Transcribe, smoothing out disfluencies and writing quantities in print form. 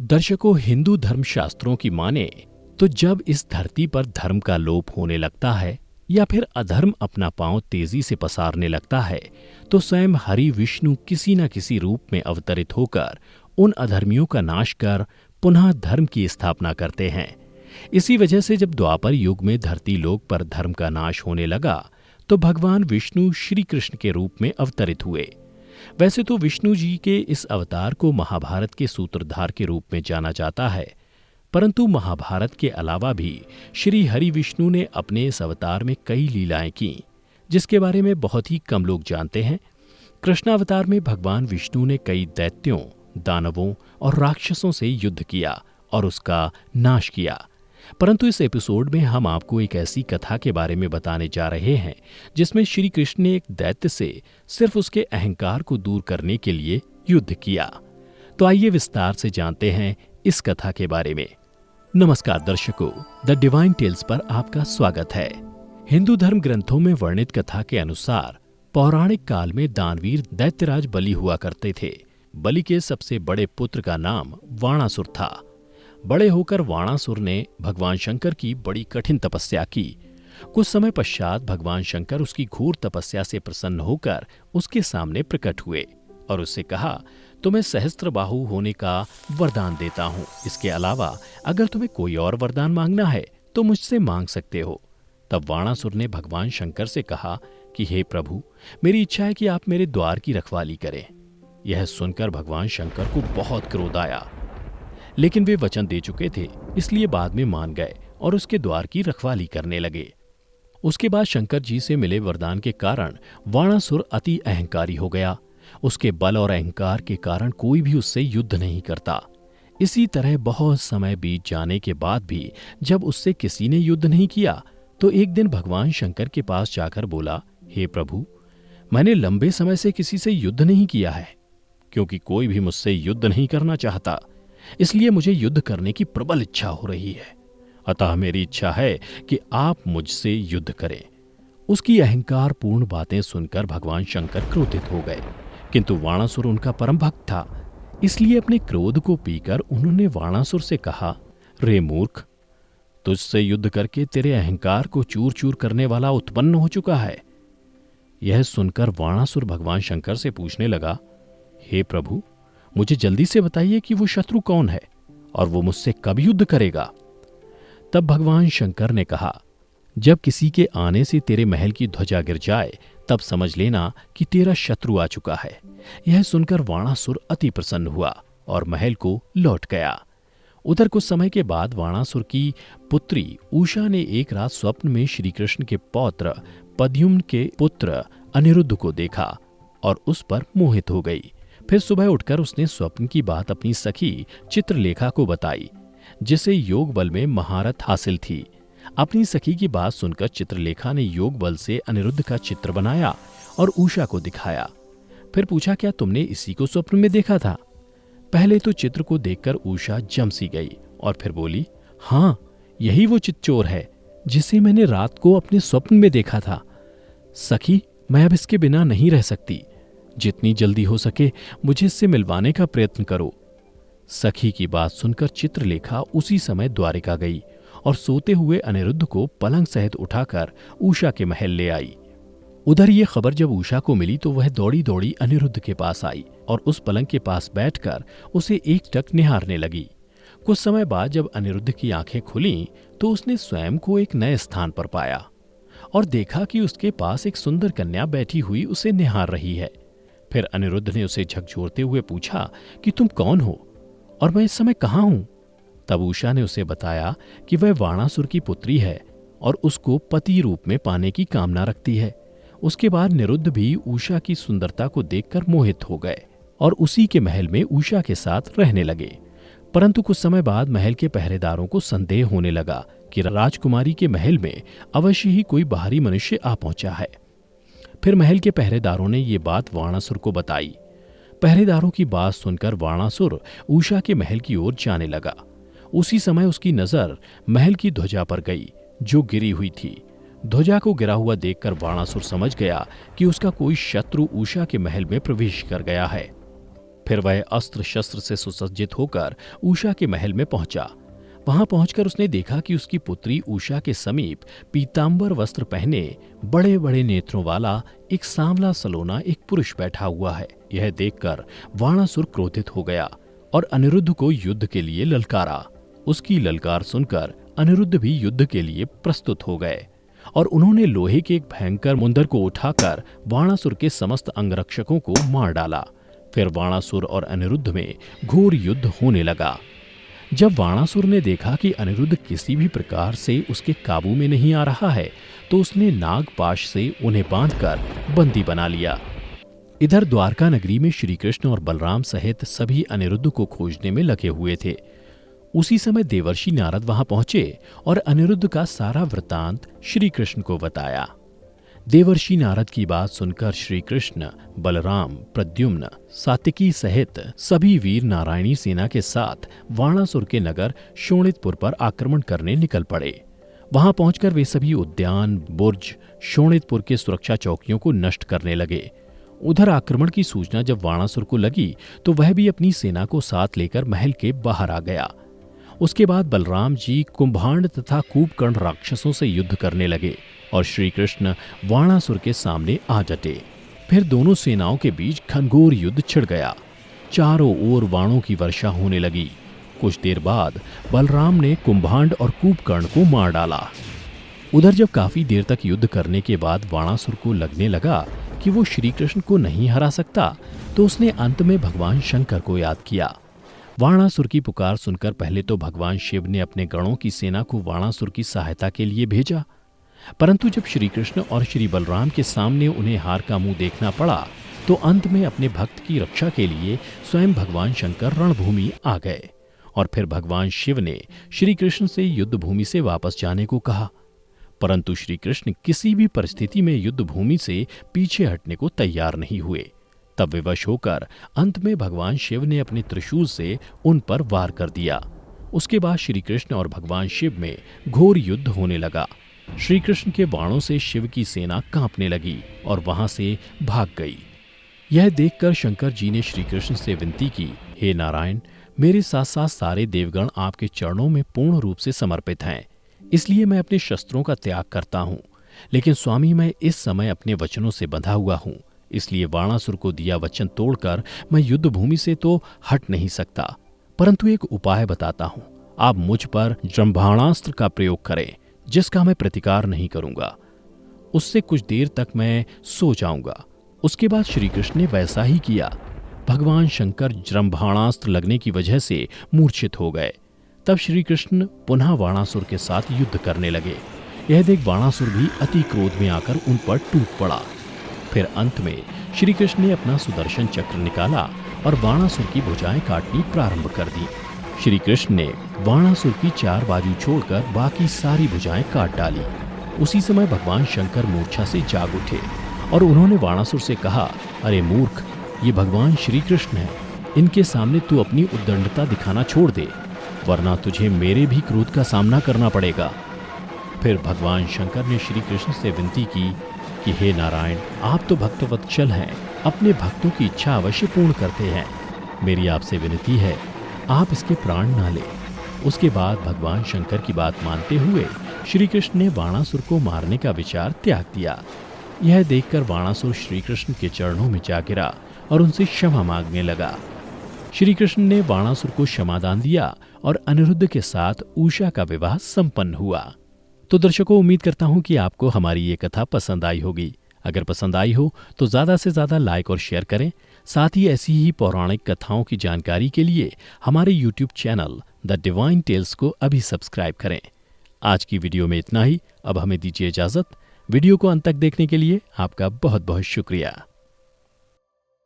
दर्शकों, हिंदू धर्मशास्त्रों की माने तो जब इस धरती पर धर्म का लोप होने लगता है या फिर अधर्म अपना पांव तेजी से पसारने लगता है, तो स्वयं हरि विष्णु किसी न किसी रूप में अवतरित होकर उन अधर्मियों का नाश कर पुनः धर्म की स्थापना करते हैं। इसी वजह से जब द्वापर युग में धरती लोक पर धर्म का नाश होने लगा, तो भगवान विष्णु श्री कृष्ण के रूप में अवतरित हुए। वैसे तो विष्णु जी के इस अवतार को महाभारत के सूत्रधार के रूप में जाना जाता है, परंतु महाभारत के अलावा भी श्री हरि विष्णु ने अपने इस अवतार में कई लीलाएं की, जिसके बारे में बहुत ही कम लोग जानते हैं। कृष्णावतार में भगवान विष्णु ने कई दैत्यों, दानवों और राक्षसों से युद्ध किया और उसका नाश किया। परंतु इस एपिसोड में हम आपको एक ऐसी कथा के बारे में बताने जा रहे हैं जिसमें श्री कृष्ण ने एक दैत्य से सिर्फ उसके अहंकार को दूर करने के लिए युद्ध किया। तो आइए विस्तार से जानते हैं इस कथा के बारे में। नमस्कार दर्शकों, द डिवाइन टेल्स पर आपका स्वागत है। हिंदू धर्म ग्रंथों में वर्णित कथा के अनुसार पौराणिक काल में दानवीर दैत्यराज बलि हुआ करते थे। बलि के सबसे बड़े पुत्र का नाम वाणासुर था। बड़े होकर वाणासुर ने भगवान शंकर की बड़ी कठिन तपस्या की। कुछ समय पश्चात भगवान शंकर उसकी घोर तपस्या से प्रसन्न होकर उसके सामने प्रकट हुए और उससे कहा, तुम्हें सहस्त्रबाहु होने का वरदान देता हूँ। इसके अलावा अगर तुम्हें कोई और वरदान मांगना है तो मुझसे मांग सकते हो। तब वाणासुर ने भगवान शंकर से कहा कि हे प्रभु, मेरी इच्छा है कि आप मेरे द्वार की रखवाली करें। यह सुनकर भगवान शंकर को बहुत क्रोध आया, लेकिन वे वचन दे चुके थे, इसलिए बाद में मान गए और उसके द्वार की रखवाली करने लगे। उसके बाद शंकर जी से मिले वरदान के कारण वाणासुर अति अहंकारी हो गया। उसके बल और अहंकार के कारण कोई भी उससे युद्ध नहीं करता। इसी तरह बहुत समय बीत जाने के बाद भी जब उससे किसी ने युद्ध नहीं किया, तो एक दिन भगवान शंकर के पास जाकर बोला, हे प्रभु, मैंने लंबे समय से किसी से युद्ध नहीं किया है, क्योंकि कोई भी मुझसे युद्ध नहीं करना चाहता। इसलिए मुझे युद्ध करने की प्रबल इच्छा हो रही है। अतः मेरी इच्छा है कि आप मुझसे युद्ध करें। उसकी अहंकार पूर्ण बातें सुनकर भगवान शंकर क्रोधित हो गए, किंतु वाणासुर उनका परम भक्त था। इसलिए अपने क्रोध को पीकर उन्होंने वाणासुर से कहा, रे मूर्ख, तुझसे युद्ध करके तेरे अहंकार को चूर चूर करने वाला उत्पन्न हो चुका है। यह सुनकर वाणासुर भगवान शंकर से पूछने लगा, हे प्रभु, मुझे जल्दी से बताइए कि वो शत्रु कौन है और वो मुझसे कब युद्ध करेगा। तब भगवान शंकर ने कहा, जब किसी के आने से तेरे महल की ध्वजा गिर जाए, तब समझ लेना कि तेरा शत्रु आ चुका है। यह सुनकर वाणासुर अति प्रसन्न हुआ और महल को लौट गया। उधर कुछ समय के बाद वाणासुर की पुत्री उषा ने एक रात स्वप्न में श्री कृष्ण के पौत्र पद्युम्न के पुत्र अनिरुद्ध को देखा और उस पर मोहित हो गई। फिर सुबह उठकर उसने स्वप्न की बात अपनी सखी चित्रलेखा को बताई, जिसे योग बल में महारत हासिल थी। अपनी सखी की बात सुनकर चित्रलेखा ने योग बल से अनिरुद्ध का चित्र बनाया और उषा को दिखाया। फिर पूछा, क्या तुमने इसी को स्वप्न में देखा था? पहले तो चित्र को देखकर उषा जम सी गई और फिर बोली, हाँ, यही वो चितचोर है जिसे मैंने रात को अपने स्वप्न में देखा था। सखी, मैं अब इसके बिना नहीं रह सकती। जितनी जल्दी हो सके मुझे इससे मिलवाने का प्रयत्न करो। सखी की बात सुनकर चित्रलेखा उसी समय द्वारिका गई और सोते हुए अनिरुद्ध को पलंग सहित उठाकर उषा के महल ले आई। उधर ये खबर जब उषा को मिली तो वह दौड़ी दौड़ी अनिरुद्ध के पास आई और उस पलंग के पास बैठकर उसे एकटक निहारने लगी। कुछ समय बाद जब अनिरुद्ध की आंखें खुलीं तो उसने स्वयं को एक नए स्थान पर पाया और देखा कि उसके पास एक सुंदर कन्या बैठी हुई उसे निहार रही है। फिर अनिरुद्ध ने उसे झकझोरते हुए पूछा कि तुम कौन हो और मैं इस समय कहाँ हूं? तब उषा ने उसे बताया कि वह वाणासुर की पुत्री है और उसको पति रूप में पाने की कामना रखती है। उसके बाद अनिरुद्ध भी उषा की सुंदरता को देखकर मोहित हो गए और उसी के महल में उषा के साथ रहने लगे। परंतु कुछ समय बाद महल के पहरेदारों को संदेह होने लगा कि राजकुमारी के महल में अवश्य ही कोई बाहरी मनुष्य आ पहुंचा है। फिर महल के पहरेदारों ने ये बात वाणासुर को बताई। पहरेदारों की बात सुनकर वाणासुर उषा के महल की ओर जाने लगा। उसी समय उसकी नजर महल की ध्वजा पर गई, जो गिरी हुई थी। ध्वजा को गिरा हुआ देखकर वाणासुर समझ गया कि उसका कोई शत्रु उषा के महल में प्रवेश कर गया है। फिर वह अस्त्र शस्त्र से सुसज्जित होकर उषा के महल में पहुंचा। वहां पहुंचकर उसने देखा कि उसकी पुत्री उषा के समीप पीतांबर वस्त्र पहने बड़े बड़े नेत्रों वाला एक सांवला सलोना एक पुरुष बैठा हुआ है। यह देखकर वाणासुर क्रोधित हो गया और अनिरुद्ध को युद्ध के लिए ललकारा। उसकी ललकार सुनकर अनिरुद्ध भी युद्ध के लिए प्रस्तुत हो गए और उन्होंने लोहे के एक भयंकर मुंदर को उठाकर वाणासुर के समस्त अंगरक्षकों को मार डाला। फिर वाणासुर और अनिरुद्ध में घोर युद्ध होने लगा। जब वाणासुर ने देखा कि अनिरुद्ध किसी भी प्रकार से उसके काबू में नहीं आ रहा है, तो उसने नागपाश से उन्हें बांधकर बंदी बना लिया। इधर द्वारका नगरी में श्री कृष्ण और बलराम सहित सभी अनिरुद्ध को खोजने में लगे हुए थे। उसी समय देवर्षि नारद वहां पहुंचे और अनिरुद्ध का सारा वृतांत श्री कृष्ण को बताया। देवर्षि नारद की बात सुनकर श्री कृष्ण, बलराम, प्रद्युम्न, सात्विकी सहित सभी वीर नारायणी सेना के साथ वाणासुर के नगर शोणितपुर पर आक्रमण करने निकल पड़े। वहां पहुंचकर वे सभी उद्यान, बुर्ज, शोणितपुर के सुरक्षा चौकियों को नष्ट करने लगे। उधर आक्रमण की सूचना जब वाणासुर को लगी तो वह भी अपनी सेना को साथ लेकर महल के बाहर आ गया। उसके बाद बलराम जी कुंभांड तथा कूपकर्ण राक्षसों से युद्ध करने लगे और श्री कृष्ण वाणासुर के सामने आ डटे। फिर दोनों सेनाओं के बीच घनघोर युद्ध छिड़ गया। चारों ओर बाणों की वर्षा होने लगी। कुछ देर बाद बलराम ने कुंभांड और कूपकर्ण को मार डाला। उधर जब काफी देर तक युद्ध करने के बाद वाणासुर को लगने लगा कि वो श्री कृष्ण को नहीं हरा सकता, तो उसने अंत में भगवान शंकर को याद किया। वाणासुर की पुकार सुनकर पहले तो भगवान शिव ने अपने गणों की सेना को वाणासुर की सहायता के लिए भेजा, परंतु जब श्री कृष्ण और श्री बलराम के सामने उन्हें हार का मुंह देखना पड़ा, तो अंत में अपने भक्त की रक्षा के लिए स्वयं भगवान शंकर रणभूमि आ गए और फिर भगवान शिव ने श्री कृष्ण से युद्ध भूमि से वापस जाने को कहा, परंतु श्री कृष्ण किसी भी परिस्थिति में युद्ध भूमि से पीछे हटने को तैयार नहीं हुए। तब विवश होकर अंत में भगवान शिव ने अपने त्रिशूल से उन पर वार कर दिया। उसके बाद श्री कृष्ण और भगवान शिव में घोर युद्ध होने लगा। श्री कृष्ण के बाणों से शिव की सेना कांपने लगी और वहां से भाग गई। यह देखकर शंकर जी ने श्री कृष्ण से विनती की, हे नारायण, मेरे साथ साथ सारे देवगण आपके चरणों में पूर्ण रूप से समर्पित हैं, इसलिए मैं अपने शस्त्रों का त्याग करता हूं। लेकिन स्वामी, मैं इस समय अपने वचनों से बंधा हुआ हूं, इसलिए वाणासुर को दिया वचन तोड़कर मैं युद्ध भूमि से तो हट नहीं सकता, परंतु एक उपाय बताता हूं। आप मुझ पर जृंभाणास्त्र का प्रयोग करें, जिसका मैं प्रतिकार नहीं करूंगा। उससे कुछ देर तक मैं सो जाऊंगा। उसके बाद श्री कृष्ण ने वैसा ही किया। भगवान शंकर जृंभाणास्त्र लगने की वजह से मूर्छित हो गए। तब श्री कृष्ण पुनः वाणासुर के साथ युद्ध करने लगे। यह देख वाणासुर भी अति क्रोध में आकर उन पर टूट पड़ा। फिर अंत में श्री कृष्ण ने अपना सुदर्शन चक्र निकाला और वाणासुर की भुजाएं काटनी प्रारंभ कर दी। श्री कृष्ण ने वाणासुर की चार बाजू छोड़कर बाकी सारी भुजाएं काट डाली। उसी समय भगवान शंकर मूर्छा से जाग उठे और उन्होंने वाणासुर से कहा, अरे मूर्ख, ये भगवान श्री कृष्ण है, इनके सामने तू अपनी उद्दंडता दिखाना छोड़ दे, वरना तुझे मेरे भी क्रोध का सामना करना पड़ेगा। फिर भगवान शंकर ने श्री कृष्ण से विनती की कि हे नारायण, आप तो भक्तवत्सल हैं, अपने भक्तों की इच्छा अवश्य पूर्ण करते हैं। मेरी आपसे विनती है, आप इसके प्राण न लें। उसके बाद भगवान शंकर की बात मानते हुए श्री कृष्ण ने वाणासुर को मारने का विचार त्याग दिया। यह देखकर वाणासुर श्री कृष्ण के चरणों में जा गिरा और उनसे क्षमा मांगने लगा। श्री कृष्ण ने वाणासुर को क्षमादान दिया और अनिरुद्ध के साथ उषा का विवाह संपन्न हुआ। तो दर्शकों, उम्मीद करता हूं कि आपको हमारी ये कथा पसंद आई होगी। अगर पसंद आई हो तो ज़्यादा से ज़्यादा लाइक और शेयर करें। साथ ही ऐसी ही पौराणिक कथाओं की जानकारी के लिए हमारे YouTube channel the divine tales को अभी सब्सक्राइब करें। आज की वीडियो में इतना ही। अब हमें दीजिए इजाज़त। वीडियो को अंत तक देखने के लिए आपका बहुत बहुत शुक्रिया।